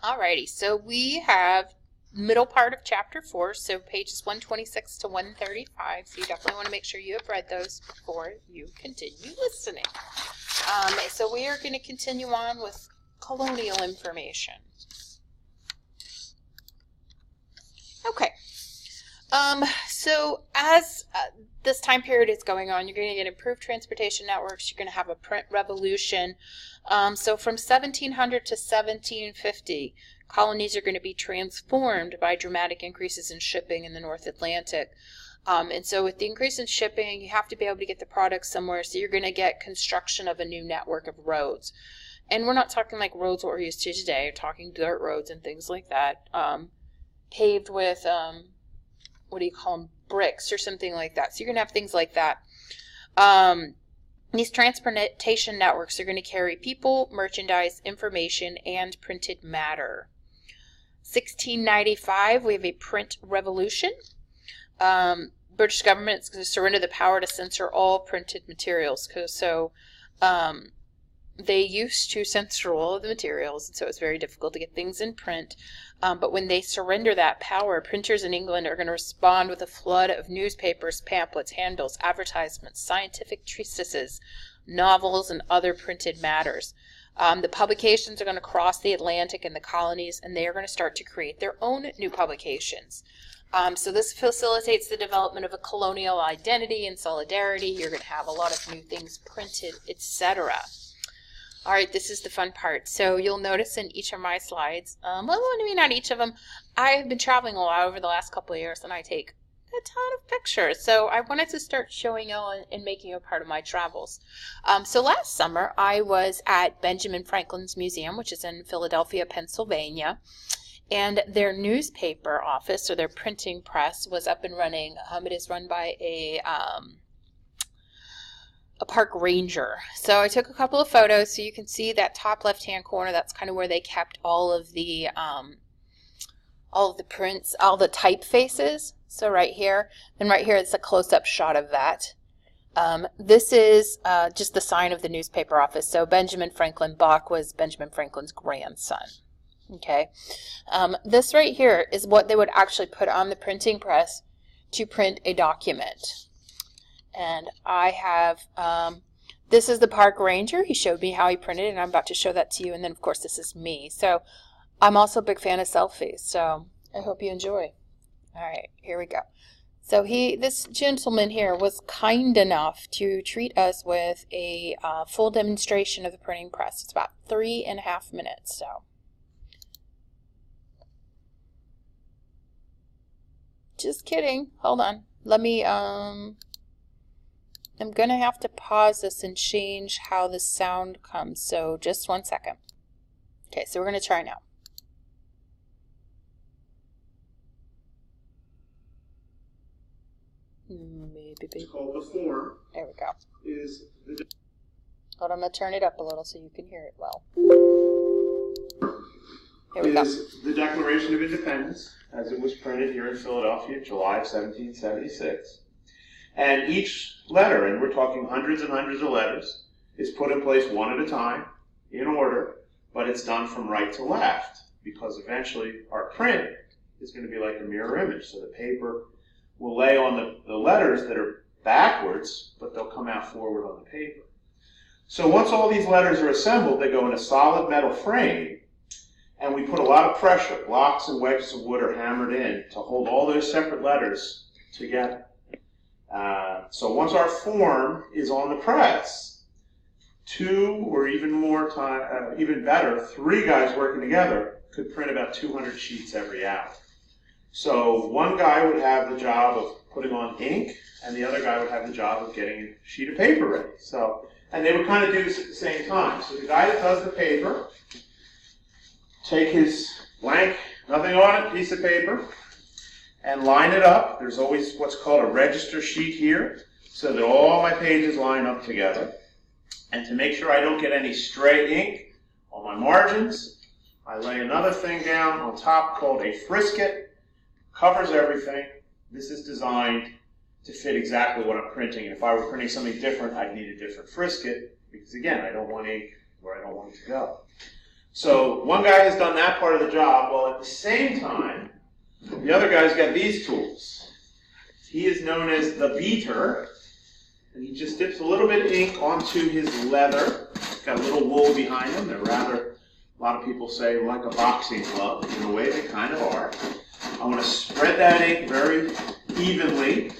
Alrighty, so we have middle part of chapter 4, so pages 126 to 135, so you definitely want to make sure you have read those before you continue listening. So we are going to continue on with colonial information. Okay, so as this time period is going on, you're going to get improved transportation networks, you're going to have a print revolution. So from 1700 to 1750, colonies are going to be transformed by dramatic increases in shipping in the North Atlantic. And so with the increase in shipping, you have to be able to get the products somewhere, so you're going to get construction of a new network of roads. And we're not talking like roads what we're used to today, we're talking dirt roads and things like that, paved with, what do you call them, bricks or something like that. So you're going to have things like that. These transportation networks are going to carry people, merchandise, information, and printed matter. 1695, we have a print revolution. British government is going to surrender the power to censor all printed materials. So they used to censor all of the materials, and so it's very difficult to get things in print. But when they surrender that power, printers in England are going to respond with a flood of newspapers, pamphlets, handbills, advertisements, scientific treatises, novels, and other printed matters. The publications are going to cross the Atlantic in the colonies, and they are going to start to create their own new publications. So this facilitates the development of a colonial identity and solidarity. You're going to have a lot of new things printed, etc. All right, this is the fun part. So you'll notice in each of my slides, well, I mean, not each of them, I have been traveling a lot over the last couple of years, and I take a ton of pictures. So I wanted to start showing you and making you a part of my travels. So last summer, I was at Benjamin Franklin's Museum, which is in Philadelphia, Pennsylvania. And their newspaper office, or their printing press, was up and running. It is run by a park ranger. So I took a couple of photos so you can see that top left-hand corner. That's kind of where they kept all of the prints, all the typefaces. So right here, then right here it's a close-up shot of that. This is just the sign of the newspaper office. So Benjamin Franklin Bach was Benjamin Franklin's grandson. Okay, this right here is what they would actually put on the printing press to print a document. And I have, this is the park ranger. He showed me how he printed it, and I'm about to show that to you. And then, of course, this is me. So I'm also a big fan of selfies, so I hope you enjoy. All right, here we go. So this gentleman here was kind enough to treat us with a full demonstration of the printing press. It's about 3.5 minutes, so. Just kidding. Hold on. Let me, I'm going to have to pause this and change how the sound comes, so just 1 second. Okay, so we're going to try now. Maybe. Called the form. There we go. Is the Hold on, I'm going to turn it up a little so you can hear it well. Here we go. The Declaration of Independence, as it was printed here in Philadelphia, July of 1776. And each letter, and we're talking hundreds and hundreds of letters, is put in place one at a time, in order, but it's done from right to left, because eventually our print is going to be like a mirror image. So the paper will lay on the letters that are backwards, but they'll come out forward on the paper. So once all these letters are assembled, they go in a solid metal frame, and we put a lot of pressure. Blocks and wedges of wood are hammered in to hold all those separate letters together. So once our form is on the press, 2 or even more time, even better, 3 guys working together could print about 200 sheets every hour. So one guy would have the job of putting on ink, and the other guy would have the job of getting a sheet of paper ready. So, and they would kind of do this at the same time. So the guy that does the paper, take his blank, nothing on it, piece of paper, and line it up. There's always what's called a register sheet here, so that all my pages line up together. And to make sure I don't get any stray ink on my margins, I lay another thing down on top called a frisket. Covers everything. This is designed to fit exactly what I'm printing. And if I were printing something different, I'd need a different frisket, because again, I don't want ink where I don't want it to go. So one guy has done that part of the job, while at the same time, the other guy's got these tools. He is known as the beater, and he just dips a little bit of ink onto his leather. It's got a little wool behind him. They're rather, a lot of people say, like a boxing glove. In a way, they kind of are. I want to spread that ink very evenly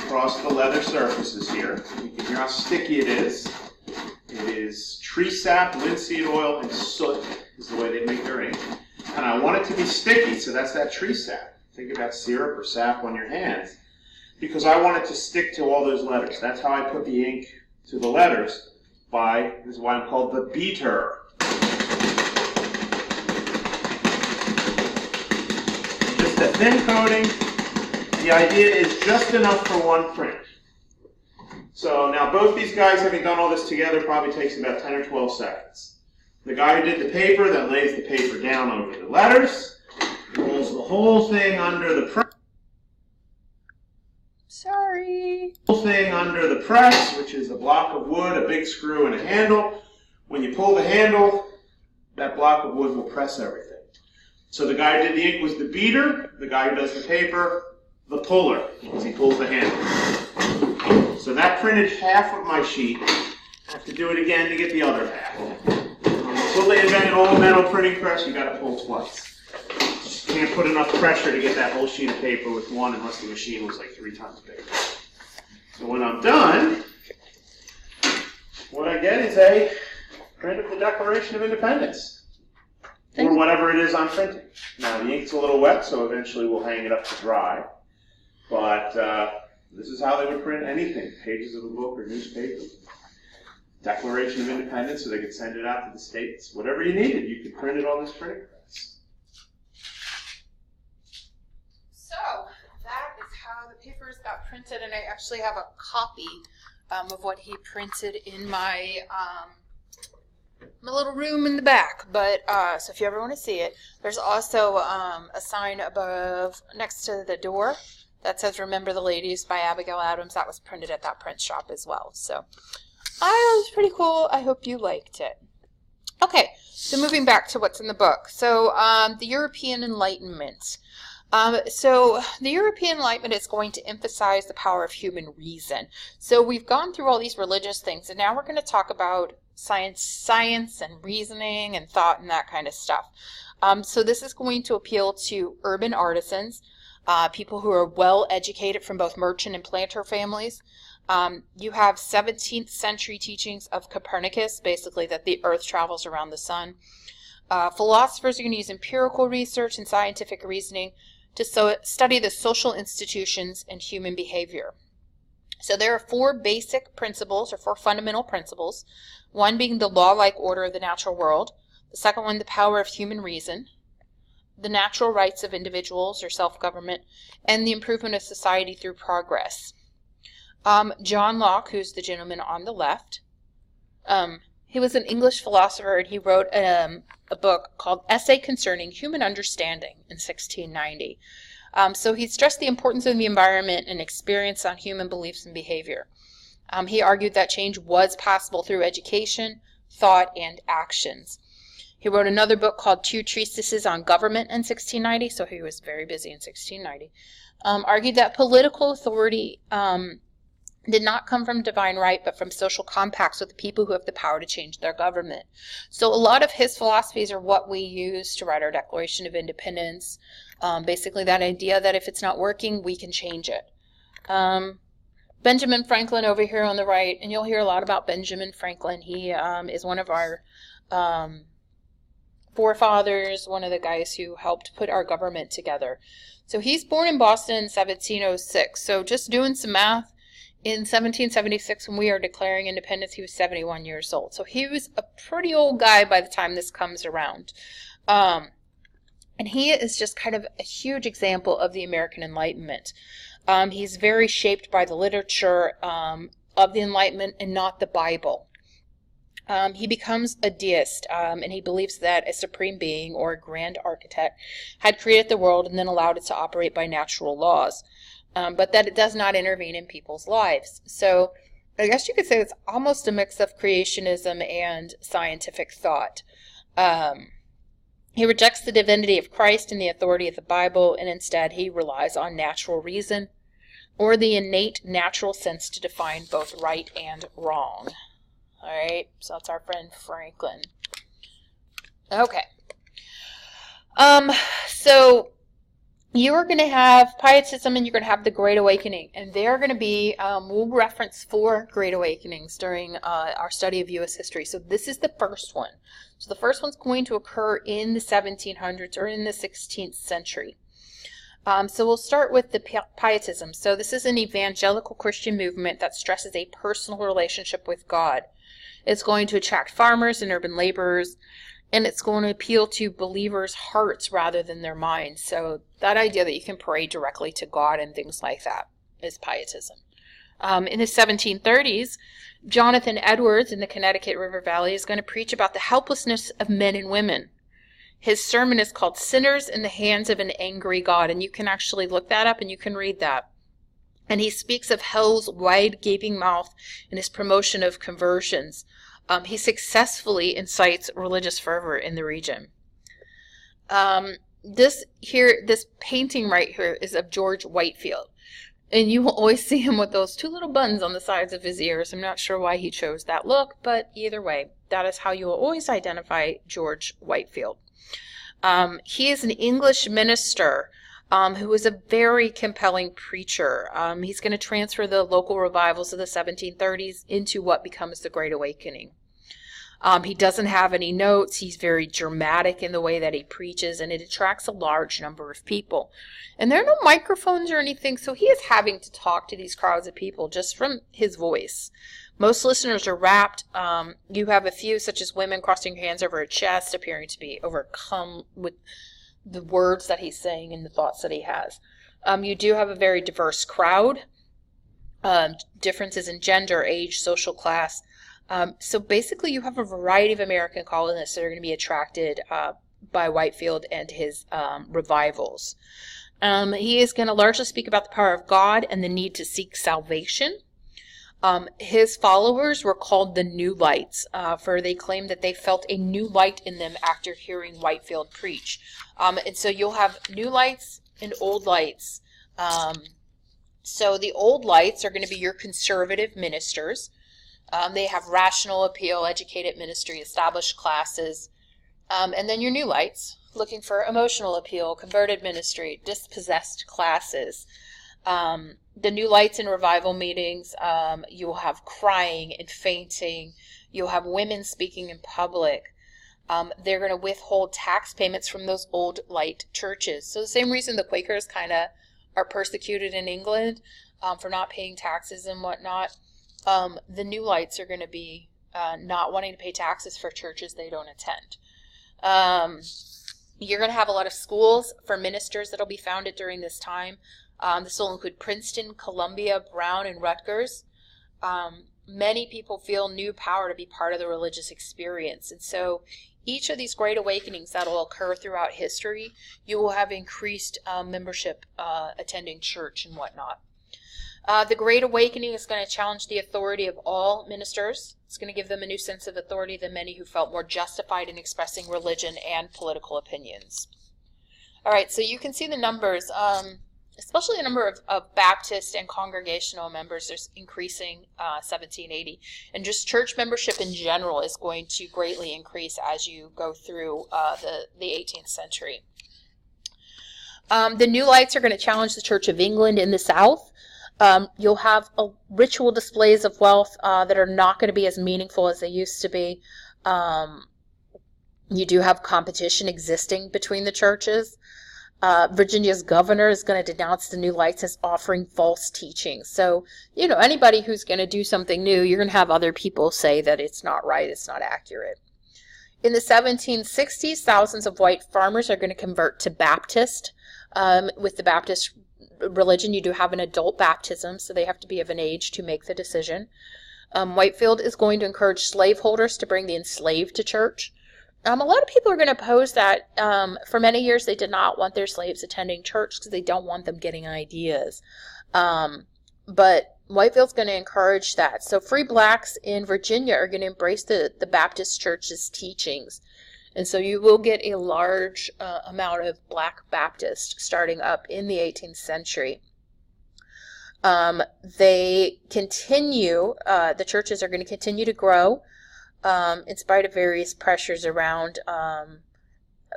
across the leather surfaces here. You can hear how sticky it is. It is tree sap, linseed oil, and soot is the way they make their ink. And I want it to be sticky, so that's that tree sap. Think about syrup or sap on your hands. Because I want it to stick to all those letters. That's how I put the ink to the letters. This is why I'm called the beater. Just a thin coating. The idea is just enough for one print. So now both these guys, having done all this together, probably takes about 10 or 12 seconds. The guy who did the paper then lays the paper down over the letters, rolls the whole thing under the press. Under the press, which is a block of wood, a big screw, and a handle. When you pull the handle, that block of wood will press everything. So the guy who did the ink was the beater. The guy who does the paper, the puller, because he pulls the handle. So that printed half of my sheet. I have to do it again to get the other half. Until they invented old metal printing press, you got to pull twice. You can't put enough pressure to get that whole sheet of paper with one unless the machine was like 3 times bigger. So when I'm done, what I get is a print of the Declaration of Independence, or whatever it is I'm printing. Now the ink's a little wet, so eventually we'll hang it up to dry. But this is how they would print anything, pages of a book or newspaper. Declaration of Independence, so they could send it out to the states. Whatever you needed, you could print it on this printing press. So that is how the papers got printed, and I actually have a copy of what he printed in my little room in the back. But so if you ever want to see it, there's also a sign above next to the door that says "Remember the Ladies" by Abigail Adams. That was printed at that print shop as well. So it was pretty cool. I hope you liked it. Okay, so moving back to what's in the book. So the European Enlightenment. So the European Enlightenment is going to emphasize the power of human reason. So we've gone through all these religious things, and now we're going to talk about science and reasoning and thought and that kind of stuff. So this is going to appeal to urban artisans, people who are well educated from both merchant and planter families. You have 17th century teachings of Copernicus, basically that the earth travels around the sun. Philosophers are going to use empirical research and scientific reasoning to study the social institutions and human behavior. So there are 4 basic principles, or 4 fundamental principles, one being the law-like order of the natural world, the second one, the power of human reason, the natural rights of individuals or self-government, and the improvement of society through progress. John Locke, who's the gentleman on the left, he was an English philosopher, and he wrote a book called Essay Concerning Human Understanding in 1690. So he stressed the importance of the environment and experience on human beliefs and behavior. He argued that change was possible through education, thought, and actions. He wrote another book called 2 Treatises on Government in 1690, so he was very busy in 1690. Argued that political authority did not come from divine right, but from social compacts with the people who have the power to change their government. So a lot of his philosophies are what we use to write our Declaration of Independence. Basically that idea that if it's not working, we can change it. Benjamin Franklin over here on the right, and you'll hear a lot about Benjamin Franklin. He is one of our forefathers, one of the guys who helped put our government together. So he's born in Boston in 1706. So just doing some math, in 1776, when we are declaring independence, he was 71 years old. So he was a pretty old guy by the time this comes around. And he is just kind of a huge example of the American Enlightenment. He's very shaped by the literature of the Enlightenment and not the Bible. He becomes a deist, and he believes that a supreme being or a grand architect had created the world and then allowed it to operate by natural laws. But that it does not intervene in people's lives. So I guess you could say it's almost a mix of creationism and scientific thought. He rejects the divinity of Christ and the authority of the Bible, and instead he relies on natural reason or the innate natural sense to define both right and wrong. All right, so that's our friend Franklin. Okay. So you're going to have Pietism and you're going to have the Great Awakening. And they're going to be, we'll reference 4 Great Awakenings during our study of U.S. history. So this is the first one. So the first one's going to occur in the 1700s or in the 16th century. So we'll start with the Pietism. So this is an evangelical Christian movement that stresses a personal relationship with God. It's going to attract farmers and urban laborers, and it's going to appeal to believers' hearts rather than their minds. So that idea that you can pray directly to God and things like that is Pietism. In the 1730s, Jonathan Edwards in the Connecticut River Valley is going to preach about the helplessness of men and women. His sermon is called Sinners in the Hands of an Angry God, and you can actually look that up and you can read that. And he speaks of hell's wide gaping mouth in his promotion of conversions. He successfully incites religious fervor in the region. This painting right here is of George Whitefield. And you will always see him with those 2 little buttons on the sides of his ears. I'm not sure why he chose that look, but either way, that is how you will always identify George Whitefield. He is an English minister who is a very compelling preacher. He's going to transfer the local revivals of the 1730s into what becomes the Great Awakening. He doesn't have any notes. He's very dramatic in the way that he preaches, and it attracts a large number of people. And there are no microphones or anything, so he is having to talk to these crowds of people just from his voice. Most listeners are rapt. You have a few, such as women crossing hands over her chest, appearing to be overcome with the words that he's saying and the thoughts that he has. You do have a very diverse crowd. Differences in gender, age, social class. So basically you have a variety of American colonists that are going to be attracted by Whitefield and his revivals. He is going to largely speak about the power of God and the need to seek salvation. His followers were called the New Lights, for they claimed that they felt a new light in them after hearing Whitefield preach. And so you'll have New Lights and Old Lights. So the Old Lights are going to be your conservative ministers. They have rational appeal, educated ministry, established classes. And then your New Lights, looking for emotional appeal, converted ministry, dispossessed classes. The New Lights in revival meetings, you will have crying and fainting. You'll have women speaking in public. They're going to withhold tax payments from those Old Light churches. So the same reason the Quakers kind of are persecuted in England for not paying taxes and whatnot. The New Lights are going to be not wanting to pay taxes for churches they don't attend. You're going to have a lot of schools for ministers that will be founded during this time. This will include Princeton, Columbia, Brown, and Rutgers. Many people feel new power to be part of the religious experience. And so each of these great awakenings that will occur throughout history, you will have increased membership attending church and whatnot. The Great Awakening is going to challenge the authority of all ministers. It's going to give them a new sense of authority than many who felt more justified in expressing religion and political opinions. All right, so you can see the numbers, especially the number of Baptist and congregational members is increasing 1780. And just church membership in general is going to greatly increase as you go through the 18th century. The New Lights are going to challenge the Church of England in the South. You'll have ritual displays of wealth that are not going to be as meaningful as they used to be. You do have competition existing between the churches. Virginia's governor is going to denounce the New Lights as offering false teaching. So, anybody who's going to do something new, you're going to have other people say that it's not right, it's not accurate. In the 1760s, thousands of white farmers are going to convert to Baptist. With the Baptist religion, you do have an adult baptism, so they have to be of an age to make the decision. Whitefield is going to encourage slaveholders to bring the enslaved to church. A lot of people are going to oppose that. For many years, they did not want their slaves attending church because they don't want them getting ideas. But Whitefield's going to encourage that. So free blacks in Virginia are going to embrace the Baptist church's teachings. And so you will get a large amount of Black Baptists starting up in the 18th century. They continue, the churches are going to continue to grow in spite of various pressures around.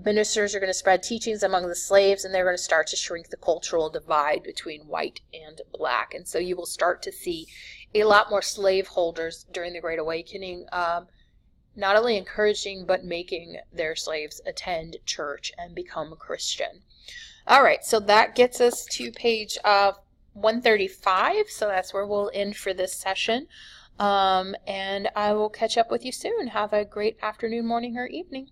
Ministers are going to spread teachings among the slaves, and they're going to start to shrink the cultural divide between white and black. And so you will start to see a lot more slaveholders during the Great Awakening, not only encouraging but making their slaves attend church and become Christian. All right, so that gets us to page 135, so that's where we'll end for this session. And I will catch up with you soon. Have a great afternoon, morning, or evening.